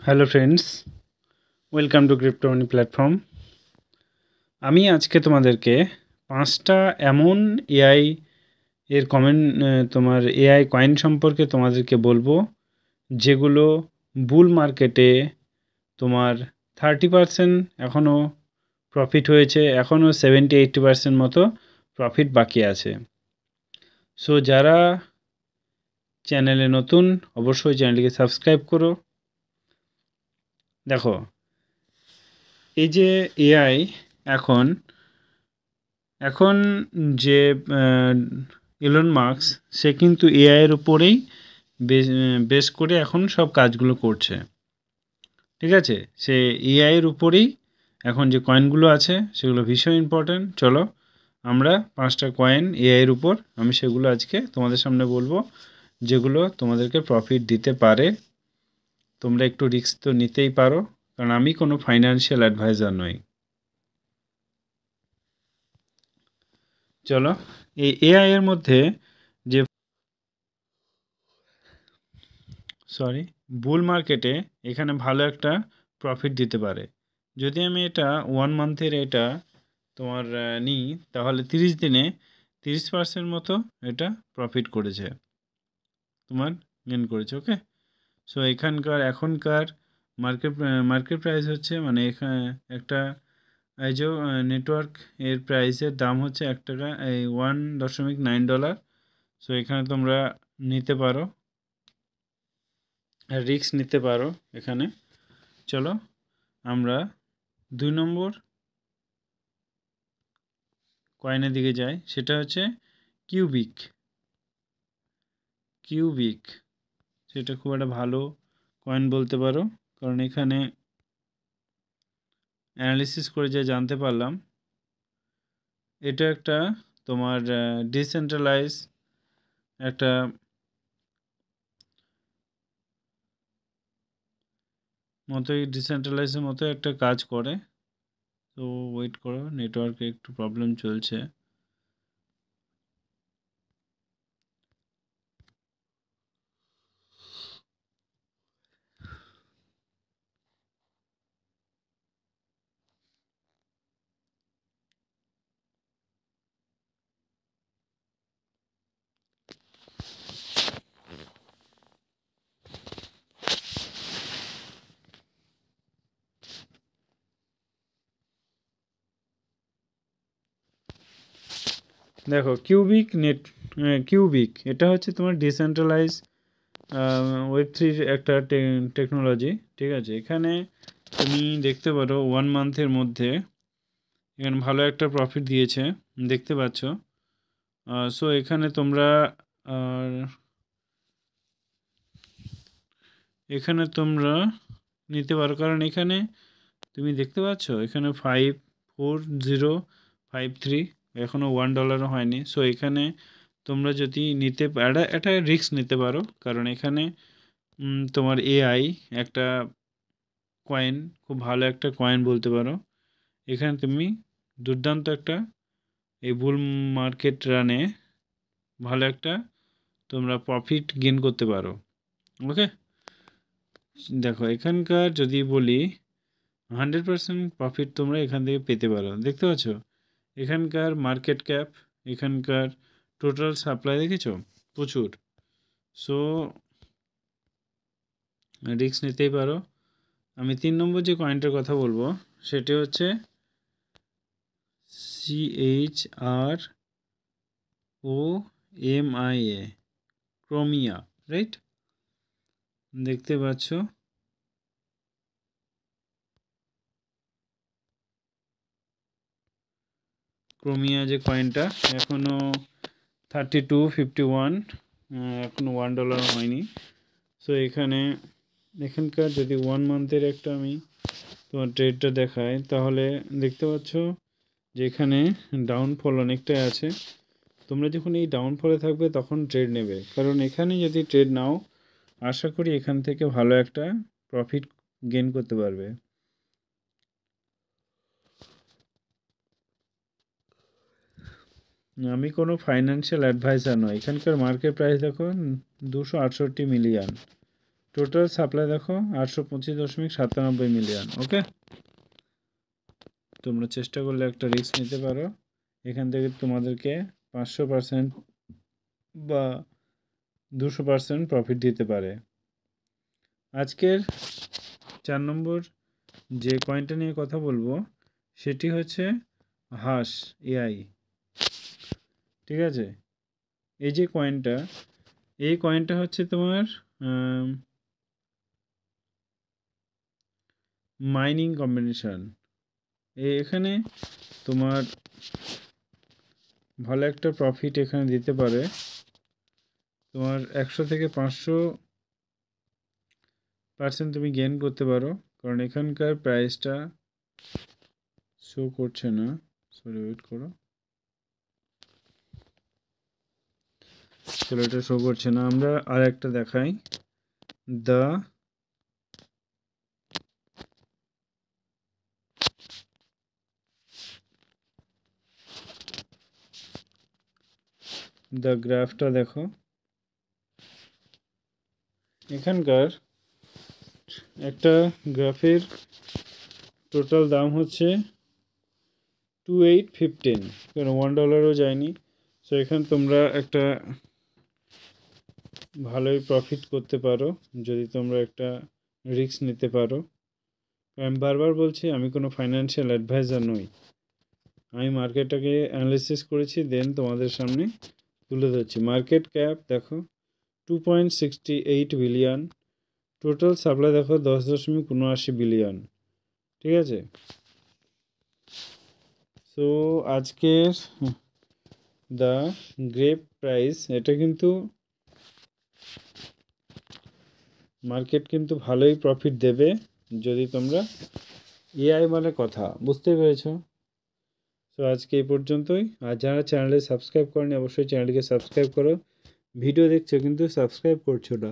Hello friends, welcome to crypto money platform. আমি আজকে তোমাদেরকে 5টা এমন এআই এর তোমার এআই কয়েন সম্পর্কে তোমাদেরকে বলবো, যেগুলো বুল মার্কেটে তোমার 30% এখনও প্রফিট হয়েছে, এখনও 70-80% মতো প্রফিট বাকি আছে। সো যারা চ্যানেলে নতুন, অবশ্যই চ্যানেলটিকে সাবস্ক্রাইব করো। দেখো, এই যে এআই এখন এখন যে ইলন মাস্ক, সে কিন্তু এআইয়ের উপরেই বেস করে এখন সব কাজগুলো করছে। ঠিক আছে, সে এআইয়ের উপরেই এখন যে কয়েনগুলো আছে সেগুলো ভীষণ ইম্পর্ট্যান্ট। চলো আমরা 5টা কয়েন এআইয়ের উপর আমি সেগুলো আজকে তোমাদের সামনে বলবো, যেগুলো তোমাদেরকে প্রফিট দিতে পারে। তোমরা একটু রিস্ক তো নিতেই পারো, কারণ আমি কোনো ফাইন্যান্সিয়াল অ্যাডভাইজার নই। চলো, এই এআই এর মধ্যে যে বুল মার্কেটে এখানে ভালো একটা প্রফিট দিতে পারে। যদি আমি এটা 1 মান্থের এটা তোমার নিই, তাহলে 30 দিনে 30% মতো এটা প্রফিট করেছে, তোমার গেন করেছে। ওকে, সো এখনকার মার্কেট প্রাইস হচ্ছে, মানে এখানে একটা এই যে নেটওয়ার্ক এর প্রাইসের দাম হচ্ছে $1, এই $1.9। সো এখানে তোমরা নিতে পারো, রিস্ক নিতে পারো এখানে। চলো আমরা 2 নম্বর কয়েনের দিকে যাই, সেটা হচ্ছে কিউবিক। সেটা খুব একটা ভালো কয়েন বলতে পারো, কারণ এখানে অ্যানালিসিস করে যা জানতে পারলাম, এটা একটা তোমার ডিসেন্ট্রালাইজ একটা ডিসেন্ট্রালাইজের মতো একটা কাজ করে। তো ওয়েট করো, নেটওয়ার্কে একটু প্রবলেম চলছে। দেখো, কিউবিক এটা হচ্ছে তোমার ডিসেন্ট্রালাইজ ওয়েব3 একটা টেকনোলজি। ঠিক আছে, এখানে তুমি দেখতে পারো 1 মান্থের মধ্যে এখানে ভালো একটা প্রফিট দিয়েছে, দেখতে পাচ্ছ। সো এখানে তোমরা আর এখানে তোমরা নিতে পারো, কারণ এখানে তুমি দেখতে পাচ্ছ এখানে 54053 এখনও $1 হয়নি। সো এখানে তোমরা যদি একটা রিস্ক নিতে পারো, কারণ এখানে তোমার এআই একটা কয়েন, খুব ভালো একটা কয়েন বলতে পারো। এখানে তুমি দুর্দান্ত একটা এই বুল মার্কেট রানে ভালো একটা তোমরা প্রফিট গেইন করতে পারো। ওকে, দেখো এখানকার যদি বলি 100% প্রফিট তোমরা এখান থেকে পেতে পারো। দেখতে পাচ্ছ এখানকার মার্কেট ক্যাপ, এখানকার টোটাল সাপ্লাই দেখেছো, প্রচুর। সো রিস্ক নিতেই পারো। আমি 3 নম্বর যে কয়েনটার কথা বলবো সেটি হচ্ছে CHROMIA, ক্রোমিয়া, রাইট? দেখতে পাচ্ছ ক্রোমিয়া যে কয়েনটা, এখনও 3251, এখনও $1 হয়নি। সো এখানকার যদি 1 মান্থের একটা আমি তোমার ট্রেডটা দেখাই, তাহলে দেখতে পাচ্ছ যে এখানে ডাউনফল অনেকটাই আছে। তোমরা যখন এই ডাউনফলে থাকবে তখন ট্রেড নেবে, কারণ এখানে যদি ট্রেড নাও, আশা করি এখান থেকে ভালো একটা প্রফিট গেইন করতে পারবে। আমি কোনো ফাইন্যান্সিয়াল অ্যাডভাইজার নই। এখানকার মার্কেট প্রাইস দেখো 268 মিলিয়ন, টোটাল সাপ্লাই দেখো 825.97 মিলিয়ন। ওকে, তোমরা চেষ্টা করলে একটা রিস্ক নিতে পারো, এখান থেকে তোমাদেরকে 500% বা 200% প্রফিট দিতে পারে। আজকের 4 নম্বর যে কয়েনটা নিয়ে কথা বলবো সেটি হচ্ছে হাস এআই। ঠিক আছে, এই যে কয়েনটা, এই কয়েনটা হচ্ছে তোমার মাইনিং কম্বিনেশন। এখানে তোমার ভালো একটা প্রফিট এখানে দিতে পারে, তোমার 100 থেকে 500% তুমি গেইন করতে পারো, কারণ এখানকার প্রাইসটা শো করছে না। সরি, ওয়েট করো, চলো এটা শো করছে না, আমরা আর একটা দেখাই। দ্য গ্রাফটা দেখো, এখানকার একটা গ্রাফের টোটাল দাম হচ্ছে 2815, কারণ $1ও যায়নি। সো এখানে তোমরা একটা ভালোই প্রফিট করতে পারো যদি তোমরা একটা রিস্ক নিতে পারো। আমি বারবার বলছি, আমি কোনো ফাইন্যান্সিয়াল অ্যাডভাইজার নই, আমি মার্কেটটাকে অ্যানালিসিস করেছি, দেন তোমাদের সামনে তুলে ধরছি। মার্কেট ক্যাপ দেখো 2.68 বিলিয়ন, টোটাল সাপ্লাই দেখো 10.79 বিলিয়ন। ঠিক আছে, সো আজকের দ্য গ্রেপ প্রাইস, এটা কিন্তু মার্কেট কিন্তু ভালোই প্রফিট দেবে যদি তোমরা এআই মানে কথা বুঝতে পেরেছো। সো আজকে এই পর্যন্তই, আর যারা চ্যানেলে সাবস্ক্রাইব করেনি অবশ্যই চ্যানেলটিকে সাবস্ক্রাইব করো। ভিডিও দেখছো কিন্তু সাবস্ক্রাইব করছো না।